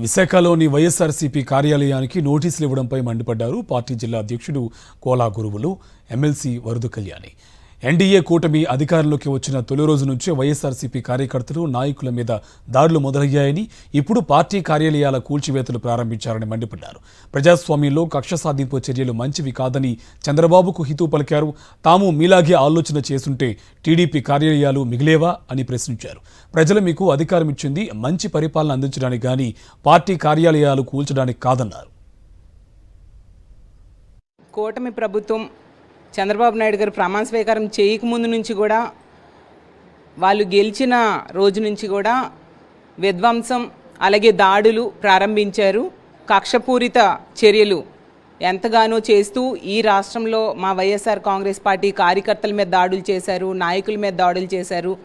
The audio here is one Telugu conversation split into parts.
విశాఖలోని వైఎస్ఆర్సీపీ కార్యాలయానికి నోటీసులు ఇవ్వడంపై మండిపడ్డారు పార్టీ జిల్లా అధ్యక్షుడు కోలా గురువులు, ఎమ్మెల్సీ వరదు కళ్యాణి. ఎన్డీఏ కూటమి అధికారంలోకి వచ్చిన తొలి రోజు నుంచే వైఎస్ఆర్సీపీ కార్యకర్తలు, నాయకుల మీద దాడులు మొదలయ్యాయని, ఇప్పుడు పార్టీ కార్యాలయాల కూల్చివేతలు ప్రారంభించారని మండిపడ్డారు. ప్రజాస్వామ్యంలో కక్ష సాధింపు చర్యలు మంచివి కాదని చంద్రబాబుకు హితవు పలికారు. తాము మీలాగే ఆలోచన చేసుంటే టీడీపీ కార్యాలయాలు మిగిలేవా అని ప్రశ్నించారు. ప్రజలు మీకు అధికారం ఇచ్చింది మంచి పరిపాలన అందించడానికి గానీ పార్టీ కార్యాలయాలు కూల్చడానికి కాదన్నారు. కూటమి ప్రభుత్వం చంద్రబాబు నాయుడు గారు ప్రమాణ స్వీకారం చేయకముందు నుంచి కూడా, వాళ్ళు గెలిచిన రోజు నుంచి కూడా విధ్వంసం అలాగే దాడులు ప్రారంభించారు. కక్షపూరిత చర్యలు ఎంతగానో చేస్తూ ఈ రాష్ట్రంలో మా వైఎస్ఆర్ కాంగ్రెస్ పార్టీ కార్యకర్తల మీద దాడులు చేశారు, నాయకుల మీద దాడులు చేశారు.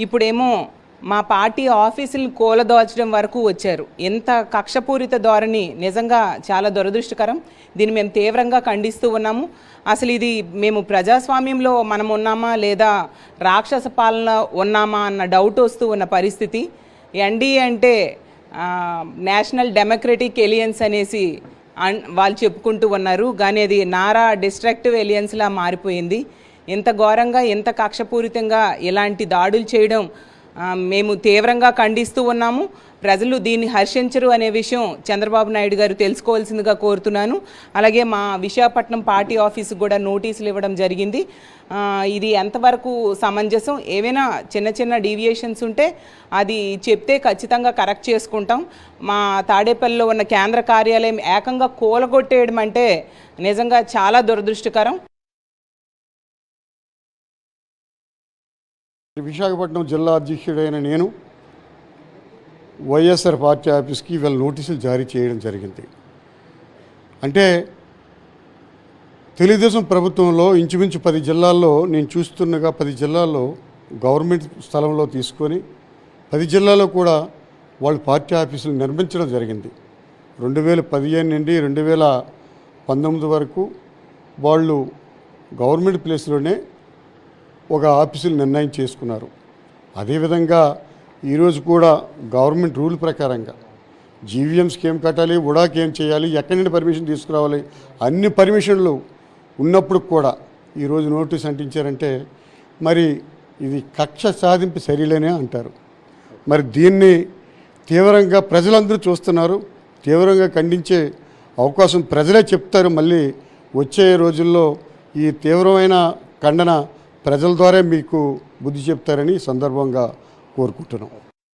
ఇప్పుడేమో మా పార్టీ ఆఫీసులను కూలదోచడం వరకు వచ్చారు. ఎంత కక్షపూరిత ధోరణి నిజంగా చాలా దురదృష్టకరం. దీన్ని మేము తీవ్రంగా ఖండిస్తూ ఉన్నాము. అసలు ఇది మేము ప్రజాస్వామ్యంలో మనం ఉన్నామా లేదా రాక్షస పాలన ఉన్నామా అన్న డౌట్ వస్తూ ఉన్న పరిస్థితి. ఎన్డీఏ అంటే నేషనల్ డెమోక్రటిక్ ఎలియన్స్ అనేసి వాళ్ళు చెప్పుకుంటూ ఉన్నారు, కానీ అది నారా డిస్ట్రక్టివ్ ఎలియన్స్లా మారిపోయింది. ఇంత ఘోరంగా, ఇంత కక్షపూరితంగా ఇలాంటి దాడులు చేయడం మేము తీవ్రంగా ఖండిస్తూ ఉన్నాము. ప్రజలు దీన్ని హర్షించరు అనే విషయం చంద్రబాబు నాయుడు గారు తెలుసుకోవాల్సిందిగా కోరుతున్నాను. అలాగే మా విశాఖపట్నం పార్టీ ఆఫీసుకు కూడా నోటీసులు ఇవ్వడం జరిగింది. ఇది ఎంతవరకు సమంజసం, ఏవైనా చిన్న చిన్న డీవియేషన్స్ ఉంటే అది చెప్తే ఖచ్చితంగా కరెక్ట్ చేసుకుంటాం. మా తాడేపల్లిలో ఉన్న కేంద్ర కార్యాలయం ఏకంగా కూలగొట్టేయడం అంటే నిజంగా చాలా దురదృష్టకరం. విశాఖపట్నం జిల్లా అధ్యక్షుడైన నేను వైఎస్ఆర్ పార్టీ ఆఫీస్కి ఇవాళ నోటీసులు జారీ చేయడం జరిగింది. అంటే తెలుగుదేశం ప్రభుత్వంలో ఇంచుమించు 10 జిల్లాల్లో నేను చూస్తుండగా 10 జిల్లాల్లో గవర్నమెంట్ స్థలంలో తీసుకొని 10 జిల్లాల్లో కూడా వాళ్ళు పార్టీ ఆఫీసులు నిర్మించడం జరిగింది. 2015 నుండి 2019 వరకు వాళ్ళు గవర్నమెంట్ ప్లేస్లోనే ఒక ఆఫీసులు నిర్ణయం చేసుకున్నారు. అదేవిధంగా ఈరోజు కూడా గవర్నమెంట్ రూల్ ప్రకారంగా జీవీఎంస్కి ఏం కట్టాలి, ఉడాకి ఏం చేయాలి, ఎక్కడి నుండి పర్మిషన్ తీసుకురావాలి, అన్ని పర్మిషన్లు ఉన్నప్పుడు కూడా ఈరోజు నోటీస్ అంటించారంటే మరి ఇది కక్ష సాధింపు చర్యలనే అంటారు. మరి దీన్ని తీవ్రంగా ప్రజలందరూ చూస్తున్నారు. తీవ్రంగా ఖండించే అవకాశం ప్రజలే చెప్తారు. మళ్ళీ వచ్చే రోజుల్లో ఈ తీవ్రమైన ఖండన ప్రజల ద్వారా మీకు బుద్ధి చెప్తారని సందర్భంగా కోరుకుంటున్నాం.